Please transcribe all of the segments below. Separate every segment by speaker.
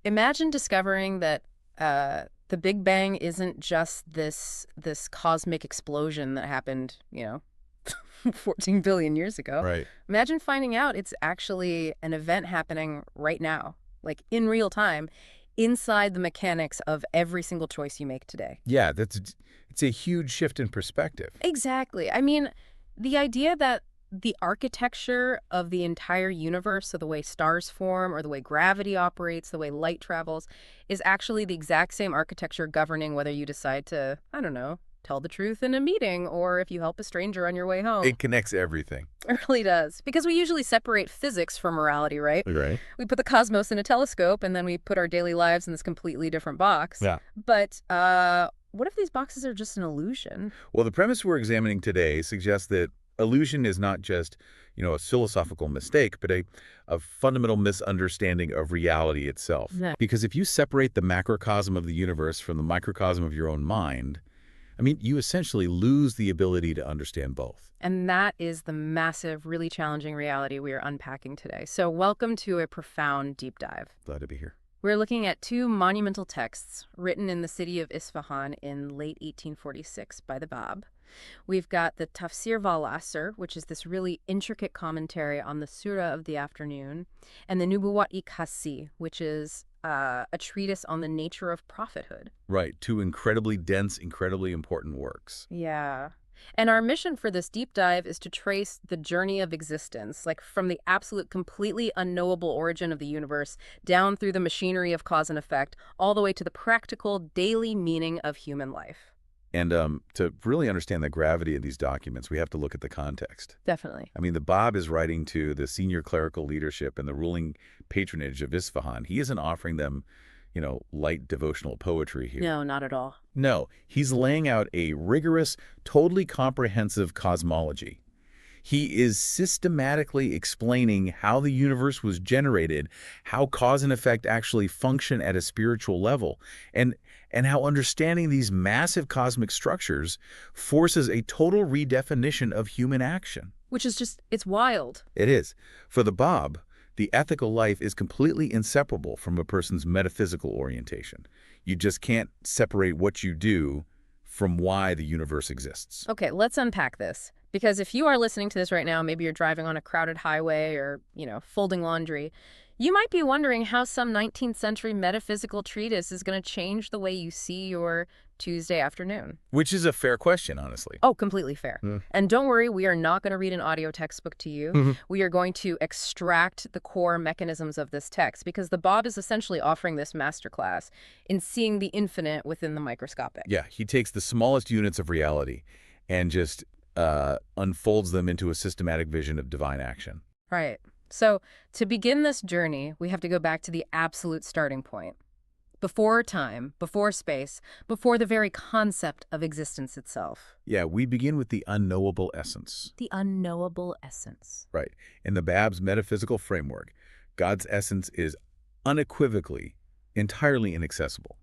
Speaker 1: Imagine discovering that the Big Bang isn't just this cosmic explosion that happened, 14 billion years ago.
Speaker 2: Right.
Speaker 1: Imagine finding out it's actually an event happening right now, like in real time, inside the mechanics of every single choice you make today.
Speaker 2: Yeah, it's a huge shift in perspective.
Speaker 1: Exactly. I mean, the idea that the architecture of the entire universe, so the way stars form or the way gravity operates, the way light travels, is actually the exact same architecture governing whether you decide to, I don't know, tell the truth in a meeting or if you help a stranger on your way home.
Speaker 2: It connects everything.
Speaker 1: It really does. Because we usually separate physics from morality, right?
Speaker 2: Right.
Speaker 1: We put the cosmos in a telescope and then we put our daily lives in this completely different box.
Speaker 2: Yeah.
Speaker 1: But what if these boxes are just an illusion?
Speaker 2: Well, the premise we're examining today suggests that illusion is not just, a philosophical mistake, but a fundamental misunderstanding of reality itself.
Speaker 1: Yeah.
Speaker 2: Because if you separate the macrocosm of the universe from the microcosm of your own mind, you essentially lose the ability to understand both.
Speaker 1: And that is the massive, really challenging reality we are unpacking today. So welcome to a profound deep dive.
Speaker 2: Glad to be here.
Speaker 1: We're looking at two monumental texts written in the city of Isfahan in late 1846 by the Bab. We've got the Tafsir Wal-Asr, which is this really intricate commentary on the Surah of the Afternoon, and the Nubuwat-i-Qassi, which is a treatise on the nature of prophethood.
Speaker 2: Right. Two incredibly dense, incredibly important works.
Speaker 1: Yeah. And our mission for this deep dive is to trace the journey of existence, like from the absolute, completely unknowable origin of the universe, down through the machinery of cause and effect, all the way to the practical, daily meaning of human life.
Speaker 2: And to really understand the gravity of these documents, we have to look at the context.
Speaker 1: Definitely.
Speaker 2: The Bab is writing to the senior clerical leadership and the ruling patronage of Isfahan. He isn't offering them, light devotional poetry here.
Speaker 1: No, not at all.
Speaker 2: No, he's laying out a rigorous, totally comprehensive cosmology. He is systematically explaining how the universe was generated, how cause and effect actually function at a spiritual level, and how understanding these massive cosmic structures forces a total redefinition of human action.
Speaker 1: Which is just, it's wild.
Speaker 2: It is. For the Bab, the ethical life is completely inseparable from a person's metaphysical orientation. You just can't separate what you do from why the universe exists.
Speaker 1: Okay, let's unpack this. Because if you are listening to this right now, maybe you're driving on a crowded highway or, folding laundry, you might be wondering how some 19th century metaphysical treatise is going to change the way you see your Tuesday afternoon.
Speaker 2: Which is a fair question, honestly.
Speaker 1: Oh, completely fair. And don't worry, we are not going to read an audio textbook to you. We are going to extract the core mechanisms of this text because the Bab is essentially offering this masterclass in seeing the infinite within the microscopic.
Speaker 2: Yeah, he takes the smallest units of reality and just unfolds them into a systematic vision of divine action.
Speaker 1: Right. So to begin this journey, we have to go back to the absolute starting point. Before time, before space, before the very concept of existence itself.
Speaker 2: Yeah, we begin with the unknowable essence.
Speaker 1: The unknowable essence.
Speaker 2: Right. In the Bab's metaphysical framework, God's essence is unequivocally, entirely inaccessible.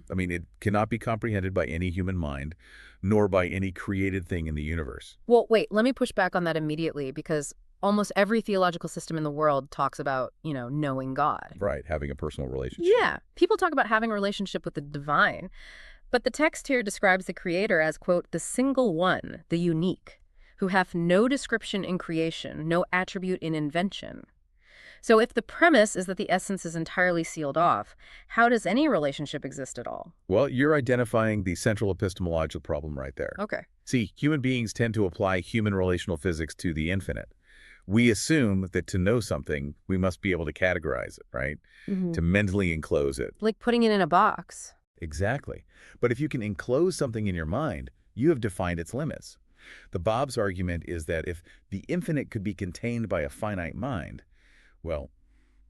Speaker 2: It cannot be comprehended by any human mind, nor by any created thing in the universe.
Speaker 1: Well, wait, let me push back on that immediately because almost every theological system in the world talks about, knowing God.
Speaker 2: Right, having a personal relationship.
Speaker 1: Yeah, people talk about having a relationship with the divine. But the text here describes the Creator as, quote, the single one, the unique, who hath no description in creation, no attribute in invention. So if the premise is that the essence is entirely sealed off, how does any relationship exist at all?
Speaker 2: Well, you're identifying the central epistemological problem right there.
Speaker 1: Okay.
Speaker 2: See, human beings tend to apply human relational physics to the infinite. We assume that to know something, we must be able to categorize it, right? To mentally enclose it.
Speaker 1: Like putting it in a box.
Speaker 2: Exactly. But if you can enclose something in your mind, you have defined its limits. The Bab's argument is that if the infinite could be contained by a finite mind, well,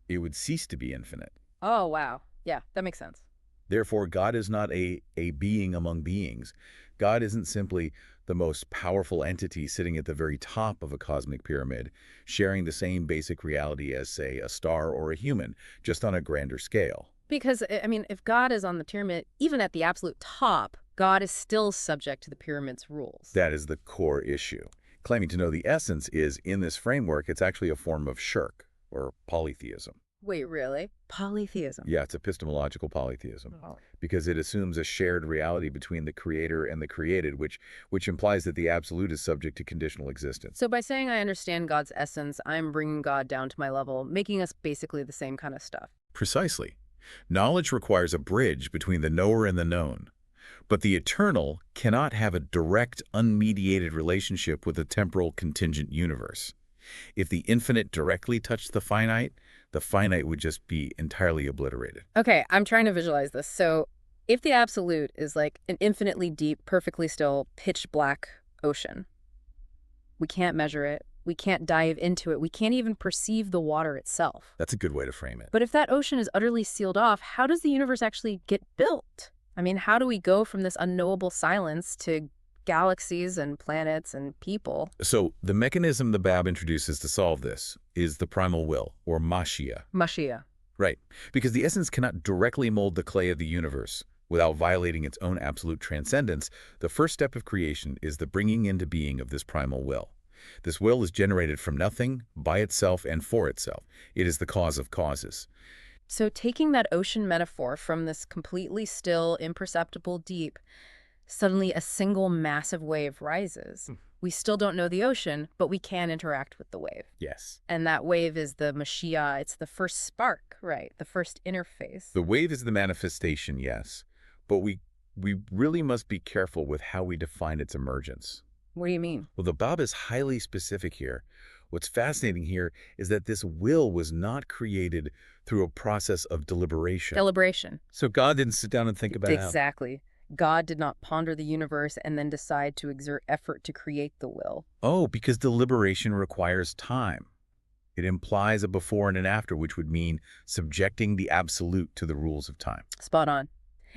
Speaker 2: it would cease to be infinite.
Speaker 1: Oh, wow. Yeah, that makes sense.
Speaker 2: Therefore, God is not a being among beings. God isn't simply the most powerful entity sitting at the very top of a cosmic pyramid, sharing the same basic reality as, say, a star or a human, just on a grander scale.
Speaker 1: Because, if God is on the pyramid, even at the absolute top, God is still subject to the pyramid's rules.
Speaker 2: That is the core issue. Claiming to know the essence is, in this framework, it's actually a form of shirk, or polytheism.
Speaker 1: Wait, really? Polytheism.
Speaker 2: Yeah, it's epistemological polytheism
Speaker 1: Oh.
Speaker 2: because it assumes a shared reality between the creator and the created, which implies that the absolute is subject to conditional existence.
Speaker 1: So by saying I understand God's essence, I'm bringing God down to my level, making us basically the same kind of stuff.
Speaker 2: Precisely. Knowledge requires a bridge between the knower and the known. But the eternal cannot have a direct, unmediated relationship with a temporal contingent universe. If the infinite directly touched the finite would just be entirely obliterated.
Speaker 1: Okay, I'm trying to visualize this. So if the absolute is like an infinitely deep, perfectly still, pitch black ocean, we can't measure it. We can't dive into it. We can't even perceive the water itself.
Speaker 2: That's a good way to frame it.
Speaker 1: But if that ocean is utterly sealed off, how does the universe actually get built? I mean, how do we go from this unknowable silence to galaxies and planets and people?
Speaker 2: So the mechanism the Bab introduces to solve this is the primal will, or Mashiach.
Speaker 1: Mashiach.
Speaker 2: Right, because the essence cannot directly mold the clay of the universe without violating its own absolute transcendence. The first step of creation is the bringing into being of this primal will. This will is generated from nothing, by itself, and for itself. It is the cause of causes.
Speaker 1: So taking that ocean metaphor from this completely still, imperceptible deep, suddenly a single massive wave rises. We still don't know the ocean, but we can interact with the wave.
Speaker 2: Yes.
Speaker 1: And that wave is the Mashiach. It's the first spark, right? The first interface.
Speaker 2: The wave is the manifestation, yes, but we really must be careful with how we define its emergence.
Speaker 1: What do you mean?
Speaker 2: Well, the Bab is highly specific here. What's fascinating here is that this will was not created through a process of deliberation.
Speaker 1: Deliberation.
Speaker 3: So God didn't sit down and think about how.
Speaker 1: Exactly. God did not ponder the universe and then decide to exert effort to create the will.
Speaker 2: Oh, because deliberation requires time. It implies a before and an after, which would mean subjecting the absolute to the rules of time.
Speaker 1: Spot on.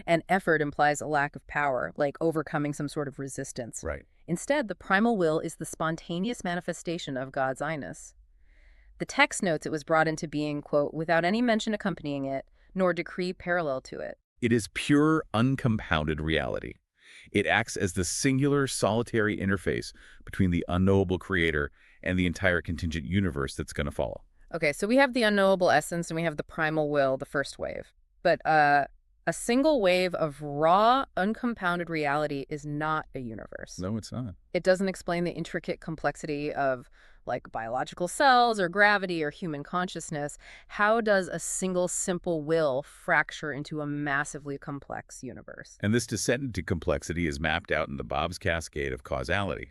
Speaker 1: And effort implies a lack of power, like overcoming some sort of resistance.
Speaker 2: Right.
Speaker 1: Instead, the primal will is the spontaneous manifestation of God's I-ness. The text notes it was brought into being, quote, without any mention accompanying it, nor decree parallel to it.
Speaker 2: It is pure, uncompounded reality. It acts as the singular, solitary interface between the unknowable creator and the entire contingent universe that's going to follow.
Speaker 1: Okay, so we have the unknowable essence and we have the primal will, the first wave. But a single wave of raw, uncompounded reality is not a universe.
Speaker 2: No, it's not.
Speaker 1: It doesn't explain the intricate complexity of like biological cells or gravity or human consciousness. How does a single simple will fracture into a massively complex universe?
Speaker 2: And this descent into complexity is mapped out in the Bab's cascade of causality.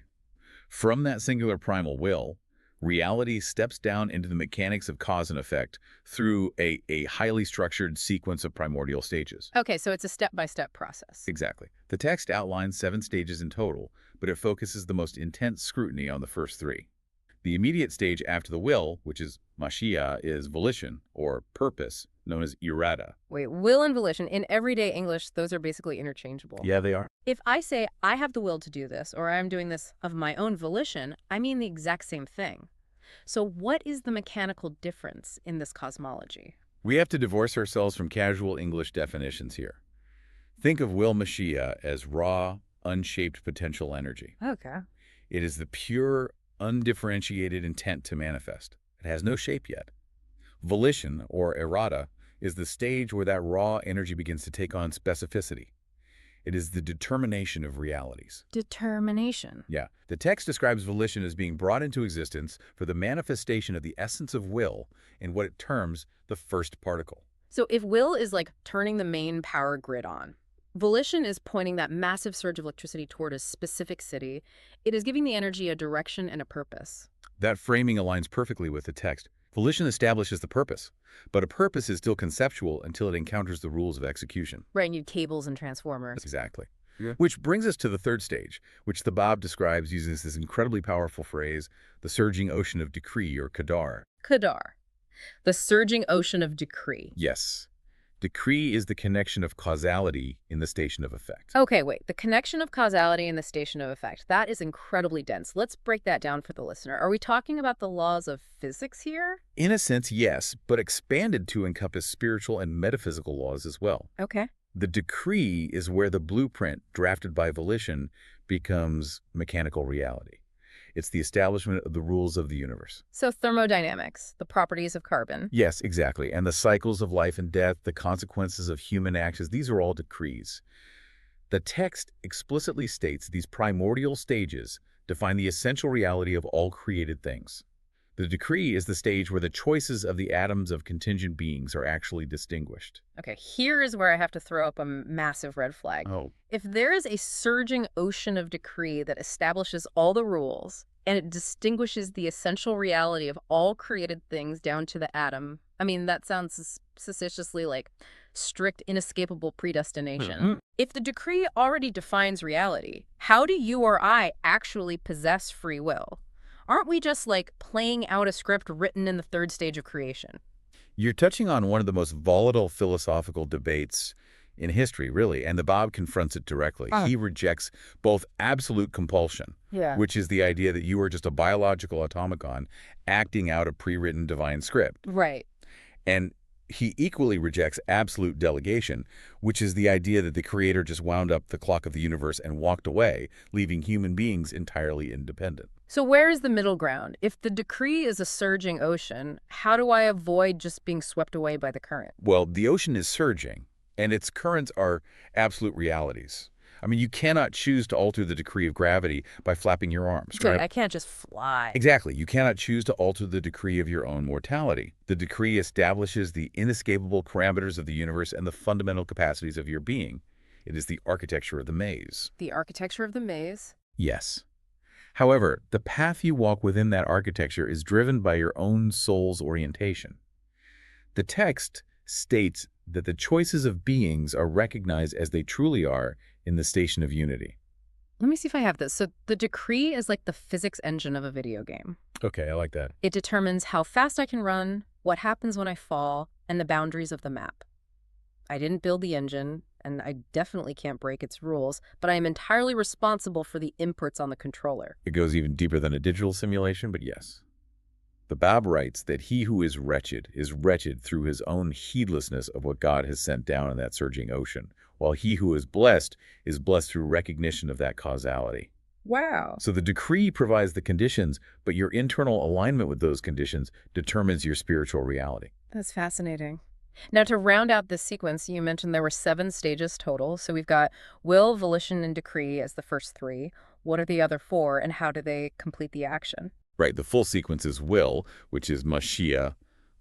Speaker 2: From that singular primal will, reality steps down into the mechanics of cause and effect through a highly structured sequence of primordial stages.
Speaker 1: Okay, so it's a step-by-step process.
Speaker 2: Exactly. The text outlines 7 stages in total, but it focuses the most intense scrutiny on the first 3. The immediate stage after the will, which is Mashiach, is volition, or purpose, known as irada.
Speaker 1: Wait, will and volition, in everyday English, those are basically interchangeable.
Speaker 2: Yeah, they are.
Speaker 1: If I say, I have the will to do this, or I'm doing this of my own volition, I mean the exact same thing. So what is the mechanical difference in this cosmology?
Speaker 2: We have to divorce ourselves from casual English definitions here. Think of will Mashiach as raw, unshaped potential energy.
Speaker 1: Okay.
Speaker 2: It is the pure, undifferentiated intent to manifest. It has no shape yet. Volition, or irada, is the stage where that raw energy begins to take on specificity. It is the determination of realities.
Speaker 1: Determination.
Speaker 2: Yeah. The text describes volition as being brought into existence for the manifestation of the essence of will in what it terms the first particle.
Speaker 1: So if will is like turning the main power grid on, volition is pointing that massive surge of electricity toward a specific city. It is giving the energy a direction and a purpose.
Speaker 2: That framing aligns perfectly with the text. Volition establishes the purpose, but a purpose is still conceptual until it encounters the rules of execution.
Speaker 1: Right, you need cables and transformers.
Speaker 2: Exactly.
Speaker 3: Yeah.
Speaker 2: Which brings us to the third stage, which the Bab describes using this incredibly powerful phrase, the surging ocean of decree, or Qadar.
Speaker 1: Qadar, the surging ocean of decree.
Speaker 2: Yes. Decree is the connection of causality in the station of effect.
Speaker 1: Okay, wait. The connection of causality and the station of effect. That is incredibly dense. Let's break that down for the listener. Are we talking about the laws of physics here?
Speaker 2: In a sense, yes, but expanded to encompass spiritual and metaphysical laws as well.
Speaker 1: Okay.
Speaker 2: The decree is where the blueprint drafted by volition becomes mechanical reality. It's the establishment of the rules of the universe.
Speaker 1: So thermodynamics, the properties of carbon.
Speaker 2: Yes, exactly. And the cycles of life and death, the consequences of human actions, these are all decrees. The text explicitly states these primordial stages define the essential reality of all created things. The decree is the stage where the choices of the atoms of contingent beings are actually distinguished.
Speaker 1: Okay, here is where I have to throw up a massive red flag.
Speaker 2: Oh,
Speaker 1: If there is a surging ocean of decree that establishes all the rules and it distinguishes the essential reality of all created things down to the atom, I mean, that sounds suspiciously like strict, inescapable predestination.
Speaker 2: Mhm.
Speaker 1: If the decree already defines reality, how do you or I actually possess free will? Aren't we just like playing out a script written in the third stage of creation?
Speaker 2: You're touching on one of the most volatile philosophical debates in history, really, and the Bab confronts it directly. He rejects both absolute compulsion,
Speaker 1: Yeah.
Speaker 2: which is the idea that you are just a biological automaton acting out a pre-written divine script,
Speaker 1: Right.
Speaker 2: and he equally rejects absolute delegation, which is the idea that the creator just wound up the clock of the universe and walked away, leaving human beings entirely independent.
Speaker 1: So where is the middle ground? If the decree is a surging ocean, how do I avoid just being swept away by the current?
Speaker 2: Well, the ocean is surging, and its currents are absolute realities. I mean, you cannot choose to alter the decree of gravity by flapping your arms,
Speaker 1: Right.
Speaker 2: right?
Speaker 1: I can't just fly.
Speaker 2: Exactly. You cannot choose to alter the decree of your own mortality. The decree establishes the inescapable parameters of the universe and the fundamental capacities of your being. It is the architecture of the maze.
Speaker 1: The architecture of the maze.
Speaker 2: Yes. However, the path you walk within that architecture is driven by your own soul's orientation. The text states that the choices of beings are recognized as they truly are in the station of unity.
Speaker 1: Let me see if I have this. So the decree is like the physics engine of a video game.
Speaker 2: Okay, I like that.
Speaker 1: It determines how fast I can run, what happens when I fall, and the boundaries of the map. I didn't build the engine, and I definitely can't break its rules, but I am entirely responsible for the inputs on the controller.
Speaker 2: It goes even deeper than a digital simulation, but yes. The Bab writes that he who is wretched through his own heedlessness of what God has sent down in that surging ocean, while he who is blessed through recognition of that causality.
Speaker 1: Wow.
Speaker 2: So the decree provides the conditions, but your internal alignment with those conditions determines your spiritual reality.
Speaker 1: That's fascinating. Now, to round out this sequence, you mentioned there were 7 stages total. So we've got will, volition, and decree as the first 3. What are the other 4, and how do they complete the action?
Speaker 2: Right, the full sequence is will, which is mashia,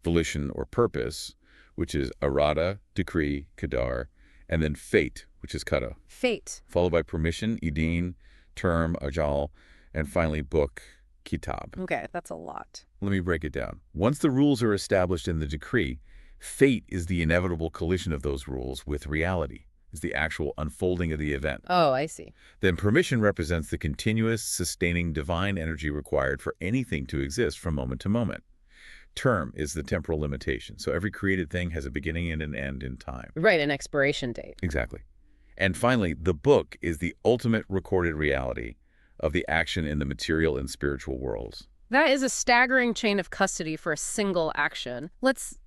Speaker 2: volition or purpose, which is arada, decree, kadar, and then fate, which is kara,
Speaker 1: Fate.
Speaker 2: followed by permission, idin, term, ajal, and finally book, kitab.
Speaker 1: Okay, that's a lot.
Speaker 2: Let me break it down. Once the rules are established in the decree, fate is the inevitable collision of those rules with reality, is the actual unfolding of the event.
Speaker 1: Oh, I see.
Speaker 2: Then permission represents the continuous, sustaining divine energy required for anything to exist from moment to moment. Term is the temporal limitation. So every created thing has a beginning and an end in time.
Speaker 1: Right, an expiration date.
Speaker 2: Exactly. And finally, the book is the ultimate recorded reality of the action in the material and spiritual worlds.
Speaker 1: That is a staggering chain of custody for a single action. Let's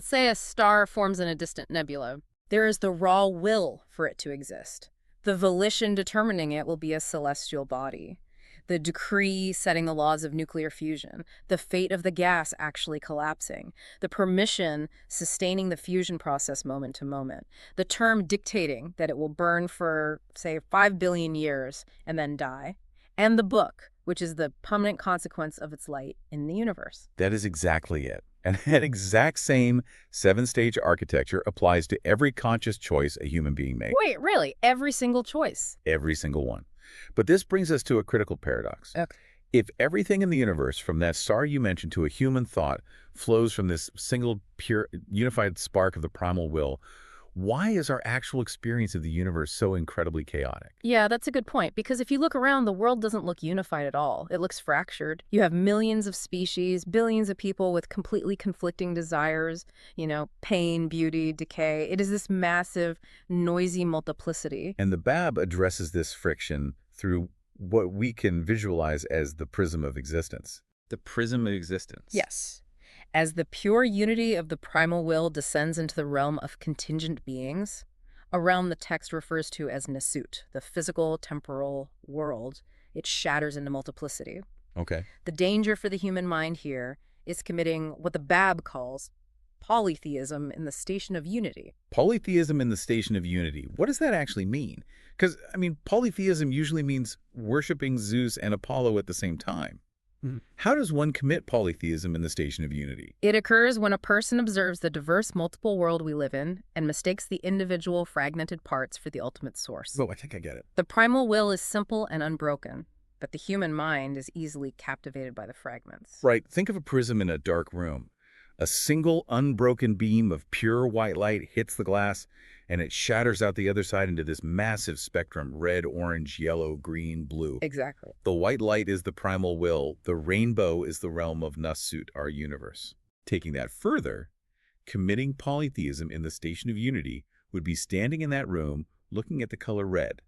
Speaker 1: say a star forms in a distant nebula. There is the raw will for it to exist. The volition determining it will be a celestial body. The decree setting the laws of nuclear fusion. The fate of the gas actually collapsing. The permission sustaining the fusion process moment to moment. The term dictating that it will burn for, say, 5 billion years and then die. And the book, which is the permanent consequence of its light in the universe.
Speaker 2: That is exactly it. And that exact same 7-stage architecture applies to every conscious choice a human being makes.
Speaker 1: Wait, really? Every single choice?
Speaker 2: Every single one. But this brings us to a critical paradox.
Speaker 1: Okay.
Speaker 2: If everything in the universe, from that star you mentioned to a human thought, flows from this single, pure, unified spark of the primal will, why is our actual experience of the universe so incredibly chaotic?
Speaker 1: Yeah, that's a good point. Because if you look around, the world doesn't look unified at all. It looks fractured. You have millions of species, billions of people with completely conflicting desires, pain, beauty, decay. It is this massive, noisy multiplicity.
Speaker 2: And the Bab addresses this friction through what we can visualize as the prism of existence. The prism of existence.
Speaker 1: Yes. As the pure unity of the primal will descends into the realm of contingent beings, a realm the text refers to as Nasut, the physical temporal world, it shatters into multiplicity.
Speaker 2: Okay.
Speaker 1: The danger for the human mind here is committing what the Bab calls polytheism in the station of unity.
Speaker 2: Polytheism in the station of unity. What does that actually mean? Because, polytheism usually means worshiping Zeus and Apollo at the same time. How does one commit polytheism in the station of unity?
Speaker 1: It occurs when a person observes the diverse multiple world we live in and mistakes the individual fragmented parts for the ultimate source.
Speaker 2: Oh, I think I get it.
Speaker 1: The primal will is simple and unbroken, but the human mind is easily captivated by the fragments.
Speaker 2: Right. Think of a prism in a dark room. A single unbroken beam of pure white light hits the glass, and it shatters out the other side into this massive spectrum: red, orange, yellow, green, blue.
Speaker 1: Exactly.
Speaker 2: The white light is the primal will. The rainbow is the realm of Nasut, our universe. Taking that further, committing polytheism in the station of unity would be standing in that room looking at the color red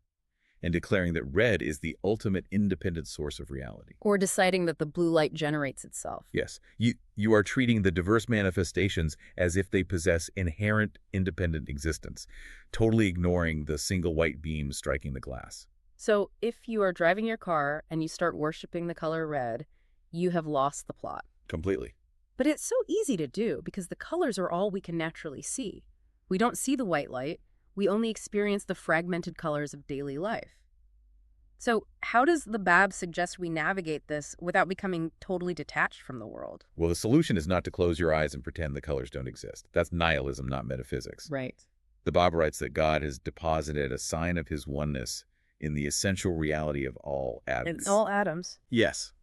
Speaker 2: and declaring that red is the ultimate independent source of reality.
Speaker 1: Or deciding that the blue light generates itself.
Speaker 2: Yes, you are treating the diverse manifestations as if they possess inherent independent existence, totally ignoring the single white beam striking the glass.
Speaker 1: So if you are driving your car and you start worshiping the color red, you have lost the plot.
Speaker 2: Completely.
Speaker 1: But it's so easy to do because the colors are all we can naturally see. We don't see the white light. We only experience the fragmented colors of daily life. So how does the Bab suggest we navigate this without becoming totally detached from the world?
Speaker 2: Well, the solution is not to close your eyes and pretend the colors don't exist. That's nihilism, not metaphysics.
Speaker 1: Right.
Speaker 2: The Bab writes that God has deposited a sign of his oneness in the essential reality of all atoms.
Speaker 1: In all atoms.
Speaker 2: Yes.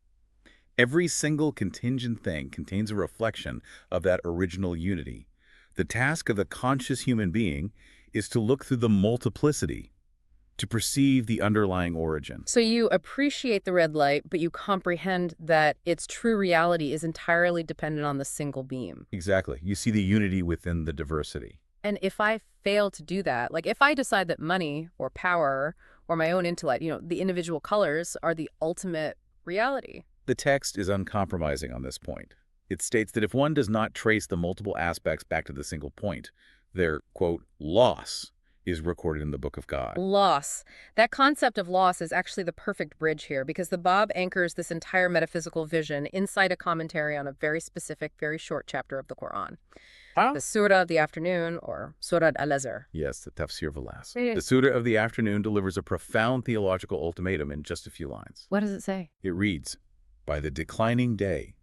Speaker 2: Every single contingent thing contains a reflection of that original unity. The task of the conscious human being is to look through the multiplicity, to perceive the underlying origin.
Speaker 1: So you appreciate the red light, but you comprehend that its true reality is entirely dependent on the single beam.
Speaker 2: Exactly. You see the unity within the diversity.
Speaker 1: And if I fail to do that, like if I decide that money or power or my own intellect, the individual colors are the ultimate reality.
Speaker 2: The text is uncompromising on this point. It states that if one does not trace the multiple aspects back to the single point, their, quote, loss is recorded in the Book of God.
Speaker 1: Loss. That concept of loss is actually the perfect bridge here because the Bab anchors this entire metaphysical vision inside a commentary on a very specific, very short chapter of the Quran. The Surah of the Afternoon, or Surah al-Azhar.
Speaker 2: Yes, the Tafsir Valas. The Surah of the Afternoon delivers a profound theological ultimatum in just a few lines.
Speaker 1: What does it say?
Speaker 2: It reads, "By the declining day,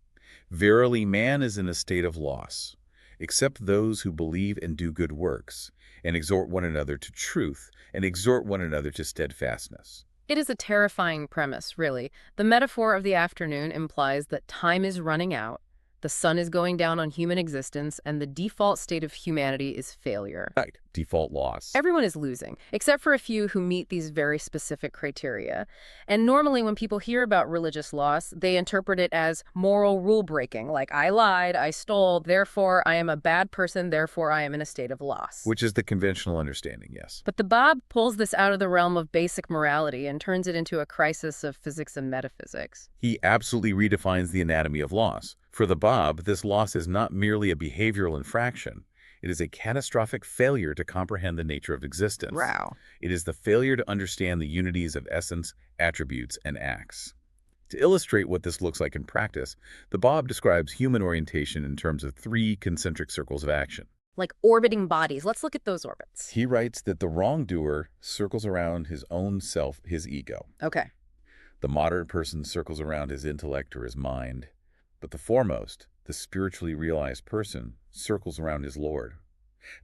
Speaker 2: verily man is in a state of loss, except those who believe and do good works, and exhort one another to truth, and exhort one another to steadfastness."
Speaker 1: It is a terrifying premise, really. The metaphor of the afternoon implies that time is running out, the sun is going down on human existence, and the default state of humanity is failure.
Speaker 2: Right. Default loss.
Speaker 1: Everyone is losing, except for a few who meet these very specific criteria. And normally when people hear about religious loss, they interpret it as moral rule breaking, like I lied, I stole, therefore I am a bad person, therefore I am in a state of loss.
Speaker 2: Which is the conventional understanding, yes.
Speaker 1: But the Bab pulls this out of the realm of basic morality and turns it into a crisis of physics and metaphysics.
Speaker 2: He absolutely redefines the anatomy of loss. For the Bab, this loss is not merely a behavioral infraction. It is a catastrophic failure to comprehend the nature of existence.
Speaker 1: Wow.
Speaker 2: It is the failure to understand the unities of essence, attributes, and acts. To illustrate what this looks like in practice, the Bab describes human orientation in terms of 3 concentric circles of action.
Speaker 1: Like orbiting bodies. Let's look at those orbits.
Speaker 2: He writes that the wrongdoer circles around his own self, his ego.
Speaker 1: Okay.
Speaker 2: The moderate person circles around his intellect or his mind. But the foremost, the spiritually realized person, circles around his Lord.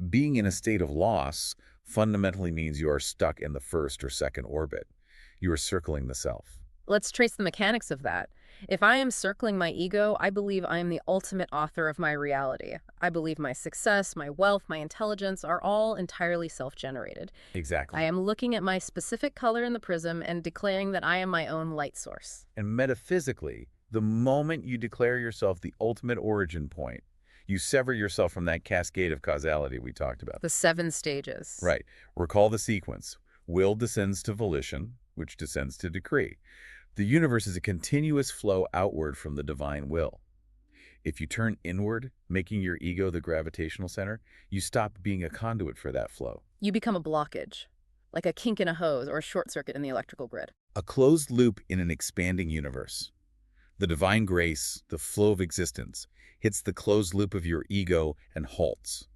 Speaker 2: Being in a state of loss fundamentally means you are stuck in the first or second orbit. You are circling the self.
Speaker 1: Let's trace the mechanics of that. If I am circling my ego, I believe I am the ultimate author of my reality. I believe my success, my wealth, my intelligence are all entirely self-generated.
Speaker 2: Exactly.
Speaker 1: I am looking at my specific color in the prism and declaring that I am my own light source.
Speaker 2: And metaphysically, the moment you declare yourself the ultimate origin point, you sever yourself from that cascade of causality we talked about.
Speaker 1: The 7 stages.
Speaker 2: Right. Recall the sequence. Will descends to volition, which descends to decree. The universe is a continuous flow outward from the divine will. If you turn inward, making your ego the gravitational center, you stop being a conduit for that flow.
Speaker 1: You become a blockage. like a kink in a hose or a short circuit in the electrical grid.
Speaker 2: A closed loop in an expanding universe. The divine grace, the flow of existence, hits the closed loop of your ego and halts.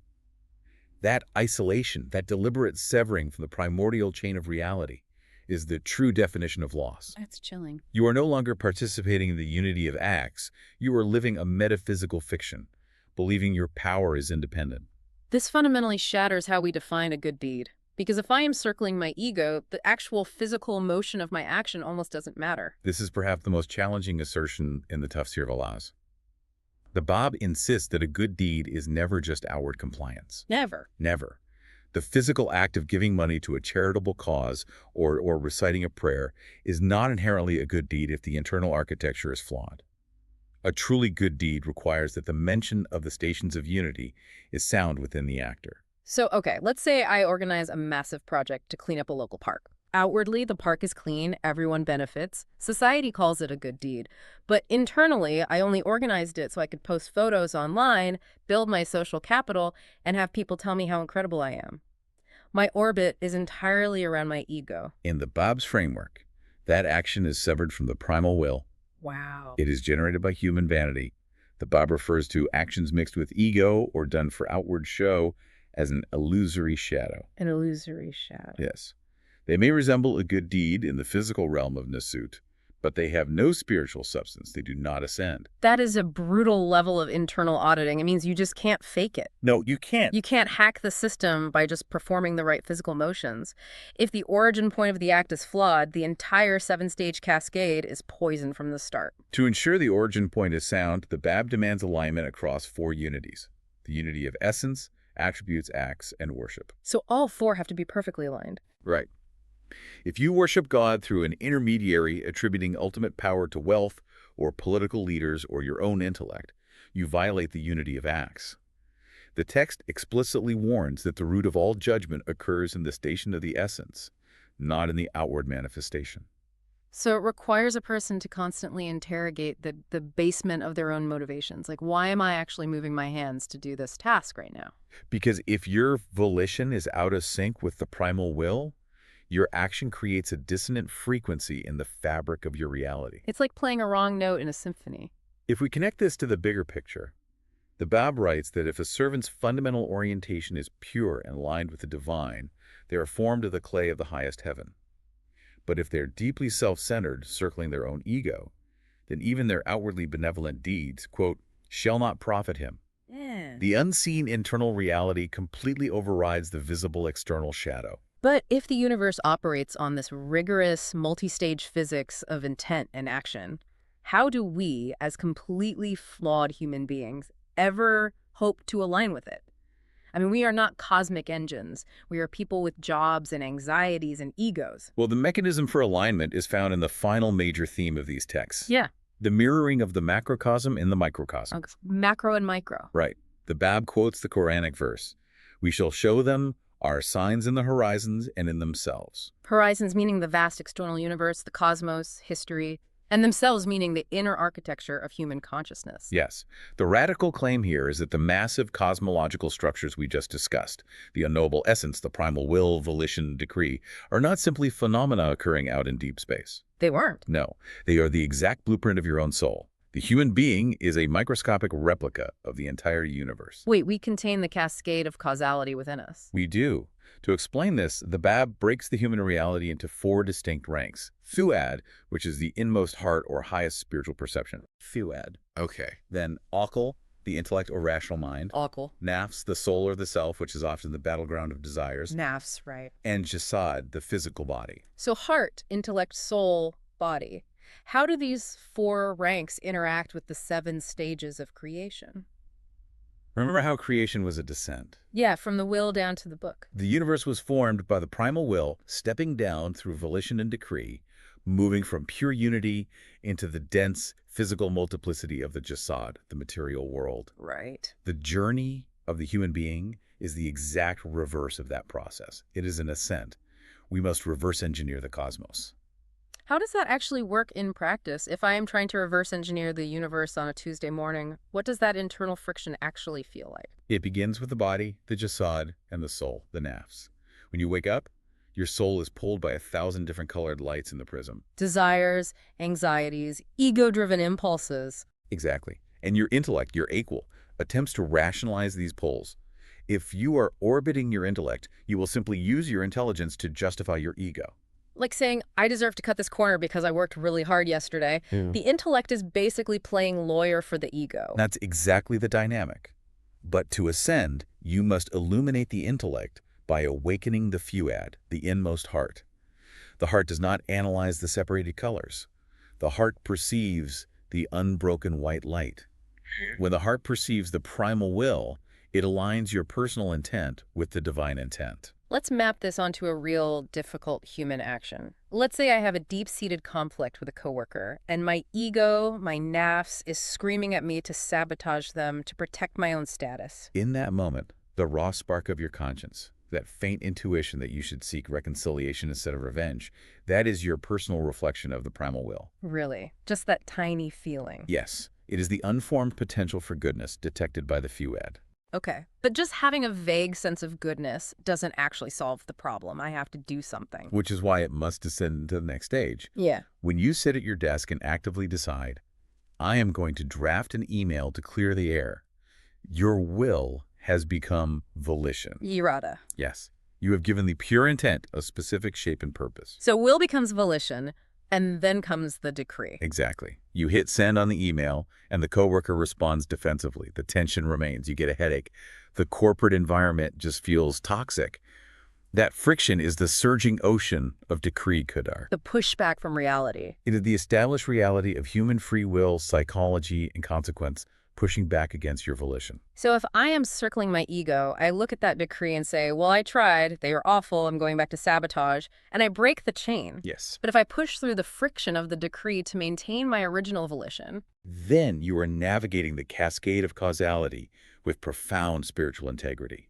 Speaker 2: That isolation, that deliberate severing from the primordial chain of reality, is the true definition of loss.
Speaker 1: That's chilling.
Speaker 2: You are no longer participating in the unity of acts. You are living a metaphysical fiction, believing your power is independent.
Speaker 1: This fundamentally shatters how we define a good deed. Because if I am circling my ego, the actual physical motion of my action almost doesn't matter.
Speaker 2: This is perhaps the most challenging assertion in the Tafsir Valaz. The Bab insists that a good deed is never just outward compliance.
Speaker 1: Never.
Speaker 2: Never. The physical act of giving money to a charitable cause or reciting a prayer is not inherently a good deed if the internal architecture is flawed. A truly good deed requires that the mention of the stations of unity is sound within the actor.
Speaker 1: So, okay, let's say I organize a massive project to clean up a local park. Outwardly, the park is clean, everyone benefits. Society calls it a good deed. But internally, I only organized it so I could post photos online, build my social capital, and have people tell me how incredible I am. My orbit is entirely around my ego.
Speaker 2: In the Bab's framework, that action is severed from the primal will.
Speaker 1: Wow.
Speaker 2: It is generated by human vanity. The Bab refers to actions mixed with ego or done for outward show as an illusory shadow.
Speaker 1: An illusory shadow.
Speaker 2: Yes. They may resemble a good deed in the physical realm of Nasut, but they have no spiritual substance. They do not ascend.
Speaker 1: That is a brutal level of internal auditing. It means you just can't fake it.
Speaker 2: No, you can't.
Speaker 1: You can't hack the system by just performing the right physical motions. If the origin point of the act is flawed, the entire 7-stage cascade is poisoned from the start.
Speaker 2: To ensure the origin point is sound, the Bab demands alignment across 4 unities: the unity of essence, attributes, acts, and worship.
Speaker 1: So all 4 have to be perfectly aligned.
Speaker 2: Right. If you worship God through an intermediary attributing ultimate power to wealth or political leaders or your own intellect, you violate the unity of acts. The text explicitly warns that the root of all judgment occurs in the station of the essence, not in the outward manifestation.
Speaker 1: So it requires a person to constantly interrogate the basement of their own motivations. Like, why am I actually moving my hands to do this task right now?
Speaker 2: Because if your volition is out of sync with the primal will, your action creates a dissonant frequency in the fabric of your reality.
Speaker 1: It's like playing a wrong note in a symphony.
Speaker 2: If we connect this to the bigger picture, the Bab writes that if a servant's fundamental orientation is pure and aligned with the divine, they are formed of the clay of the highest heaven. But if they're deeply self-centered, circling their own ego, then even their outwardly benevolent deeds, quote, shall not profit him.
Speaker 1: Yeah.
Speaker 2: The unseen internal reality completely overrides the visible external shadow.
Speaker 1: But if the universe operates on this rigorous, multi-stage physics of intent and action, how do we, as completely flawed human beings, ever hope to align with it? I mean, we are not cosmic engines. We are people with jobs and anxieties and egos.
Speaker 2: Well, the mechanism for alignment is found in the final major theme of these texts.
Speaker 1: Yeah.
Speaker 2: The mirroring of the macrocosm in the microcosm.
Speaker 1: Macro and micro.
Speaker 2: Right. The Bab quotes the Quranic verse, "We shall show them our signs in the horizons and in themselves."
Speaker 1: Horizons meaning the vast external universe, the cosmos, history, and themselves meaning the inner architecture of human consciousness.
Speaker 2: Yes. The radical claim here is that the massive cosmological structures we just discussed, the unknowable essence, the primal will, volition, decree, are not simply phenomena occurring out in deep space.
Speaker 1: They weren't.
Speaker 2: No, they are the exact blueprint of your own soul. The human being is a microscopic replica of the entire universe.
Speaker 1: Wait, we contain the cascade of causality within us.
Speaker 2: We do. To explain this, the Bab breaks the human reality into 4 distinct ranks. Fuad, which is the inmost heart or highest spiritual perception. Fuad. Okay. Then Aql, the intellect or rational mind.
Speaker 1: Aql.
Speaker 2: Nafs, the soul or the self, which is often the battleground of desires.
Speaker 1: Nafs, right.
Speaker 2: And Jasad, the physical body.
Speaker 1: So heart, intellect, soul, body. How do these 4 ranks interact with the 7 stages of creation?
Speaker 2: Remember how creation was a descent?
Speaker 1: Yeah, from the will down to the book.
Speaker 2: The universe was formed by the primal will, stepping down through volition and decree, moving from pure unity into the dense physical multiplicity of the Jasad, the material world.
Speaker 1: Right.
Speaker 2: The journey of the human being is the exact reverse of that process. It is an ascent. We must reverse engineer the cosmos.
Speaker 1: How does that actually work in practice? If I am trying to reverse engineer the universe on a Tuesday morning, what does that internal friction actually feel like?
Speaker 2: It begins with the body, the Jasad, and the soul, the nafs. When you wake up, Your soul is pulled by 1,000 different colored lights in the prism.
Speaker 1: Desires, anxieties, ego-driven impulses.
Speaker 2: Exactly. And your intellect, your equal, attempts to rationalize these pulls. If you are orbiting your intellect, you will simply use your intelligence to justify your ego.
Speaker 1: Like saying, I deserve to cut this corner because I worked really hard yesterday.
Speaker 3: Yeah.
Speaker 1: The intellect is basically playing lawyer for the ego.
Speaker 2: That's exactly the dynamic. But to ascend, you must illuminate the intellect by awakening the fuad, the inmost heart. The heart does not analyze the separated colors. The heart perceives the unbroken white light. When the heart perceives the primal will, it aligns your personal intent with the divine intent.
Speaker 1: Let's map this onto a real, difficult human action. Let's say I have a deep-seated conflict with a coworker, and my ego, my nafs, is screaming at me to sabotage them to protect my own status.
Speaker 2: In that moment, the raw spark of your conscience, that faint intuition that you should seek reconciliation instead of revenge, that is your personal reflection of the primal will.
Speaker 1: Really, just that tiny feeling.
Speaker 2: Yes, it is the unformed potential for goodness detected by the fuad.
Speaker 1: Okay, but just having a vague sense of goodness doesn't actually solve the problem. I have to do something.
Speaker 2: Which is why it must descend to the next stage.
Speaker 1: Yeah.
Speaker 2: When you sit at your desk and actively decide, I am going to draft an email to clear the air, your will has become volition.
Speaker 1: Irada.
Speaker 2: Yes, you have given the pure intent a specific shape and purpose.
Speaker 1: So will becomes volition, and then comes the decree.
Speaker 2: Exactly. You hit send on the email, and the coworker responds defensively. The tension remains. You get a headache. The corporate environment just feels toxic. That friction is the surging ocean of decree, Kedar.
Speaker 1: The pushback from reality.
Speaker 2: It is the established reality of human free will, psychology, and consequence pushing back against your volition.
Speaker 1: So if I am circling my ego, I look at that decree and say, well, I tried, they were awful, I'm going back to sabotage, and I break the chain.
Speaker 2: Yes.
Speaker 1: But if I push through the friction of the decree to maintain my original volition,
Speaker 2: Then you are navigating the cascade of causality with profound spiritual integrity.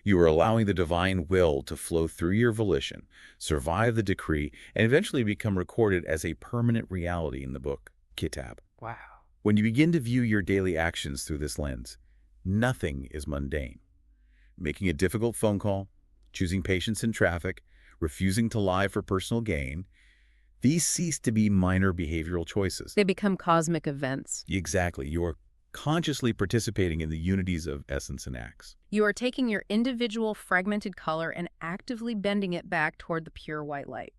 Speaker 2: You are allowing the divine will to flow through your volition, survive the decree, and eventually become recorded as a permanent reality in the book, Kitab.
Speaker 3: Wow.
Speaker 2: When you begin to view your daily actions through this lens, nothing is mundane. Making a difficult phone call, choosing patience in traffic, refusing to lie for personal gain, these cease to be minor behavioral choices.
Speaker 1: they become cosmic events.
Speaker 2: Exactly. You are consciously participating in the unities of essence and acts.
Speaker 1: You are taking your individual fragmented color and actively bending it back toward the pure white light.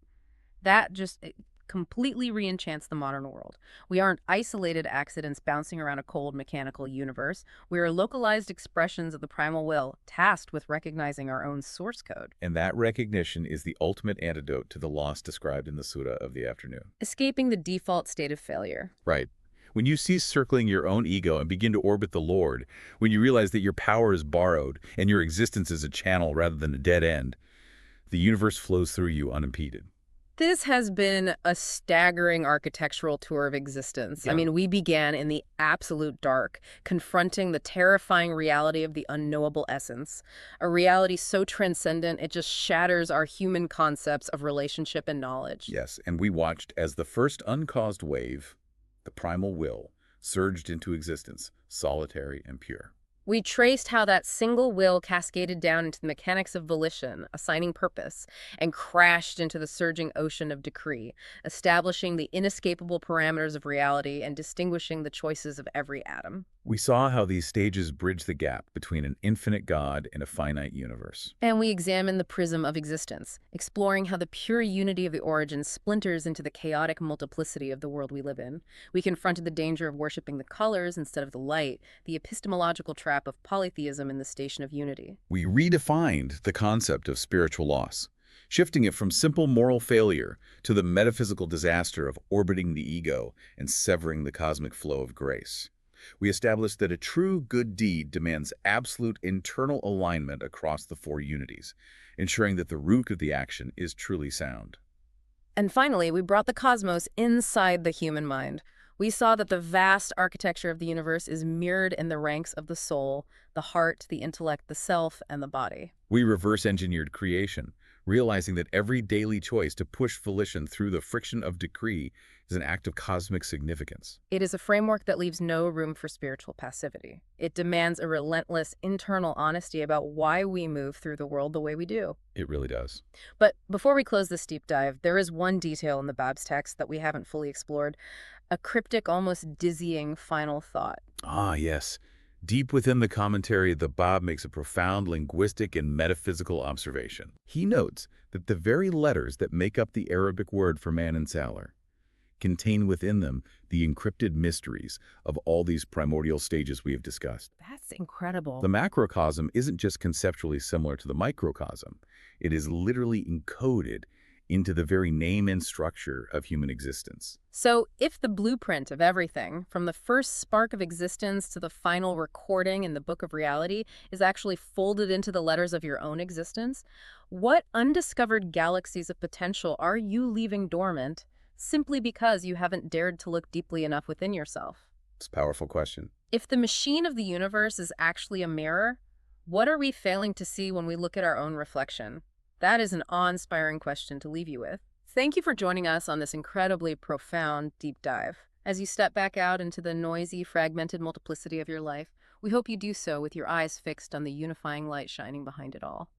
Speaker 1: That just completely re-enchants the modern world. We aren't isolated accidents bouncing around a cold mechanical universe. We are localized expressions of the primal will, tasked with recognizing our own source code.
Speaker 2: And that recognition is the ultimate antidote to the loss described in the Sutta of the afternoon.
Speaker 1: Escaping the default state of failure.
Speaker 2: Right. When you cease circling your own ego and begin to orbit the Lord, when you realize that your power is borrowed and your existence is a channel rather than a dead end, the universe flows through you unimpeded.
Speaker 1: This has been a staggering architectural tour of existence.
Speaker 2: Yeah.
Speaker 1: I mean, we began in the absolute dark, confronting the terrifying reality of the unknowable essence, a reality so transcendent it just shatters our human concepts of relationship and knowledge.
Speaker 2: Yes, and we watched as the first uncaused wave, the primal will, surged into existence, solitary and pure.
Speaker 1: We traced how that single will cascaded down into the mechanics of volition, assigning purpose, and crashed into the surging ocean of decree, establishing the inescapable parameters of reality and distinguishing the choices of every atom.
Speaker 2: We saw how these stages bridge the gap between an infinite God and a finite universe.
Speaker 1: And we examined the prism of existence, exploring how the pure unity of the origin splinters into the chaotic multiplicity of the world we live in. We confronted the danger of worshiping the colors instead of the light, the epistemological trap of polytheism in the station of unity.
Speaker 2: We redefined the concept of spiritual loss, shifting it from simple moral failure to the metaphysical disaster of orbiting the ego and severing the cosmic flow of grace. We established that a true good deed demands absolute internal alignment across the four unities, ensuring that the root of the action is truly sound.
Speaker 1: And finally, we brought the cosmos inside the human mind. We saw that the vast architecture of the universe is mirrored in the ranks of the soul, the heart, the intellect, the self, and the body.
Speaker 2: We reverse-engineered creation, realizing that every daily choice to push volition through the friction of decree is an act of cosmic significance.
Speaker 1: It is a framework that leaves no room for spiritual passivity. It demands a relentless internal honesty about why we move through the world the way we do.
Speaker 2: It really does.
Speaker 1: But before we close this deep dive, there is one detail in the Bab's text that we haven't fully explored, a cryptic, almost dizzying final thought.
Speaker 2: Ah, yes. Deep within the commentary, the Bab makes a profound linguistic and metaphysical observation. He notes that the very letters that make up the Arabic word for man and salar contain within them the encrypted mysteries of all these primordial stages we have discussed.
Speaker 1: That's incredible.
Speaker 2: The macrocosm isn't just conceptually similar to the microcosm. It is literally encoded into the very name and structure of human existence.
Speaker 1: So if the blueprint of everything, from the first spark of existence to the final recording in the Book of Reality, is actually folded into the letters of your own existence, what undiscovered galaxies of potential are you leaving dormant simply because you haven't dared to look deeply enough within yourself?
Speaker 2: It's a powerful question.
Speaker 1: If the machine of the universe is actually a mirror, what are we failing to see when we look at our own reflection? That is an awe-inspiring question to leave you with. Thank you for joining us on this incredibly profound deep dive. As you step back out into the noisy, fragmented multiplicity of your life, we hope you do so with your eyes fixed on the unifying light shining behind it all.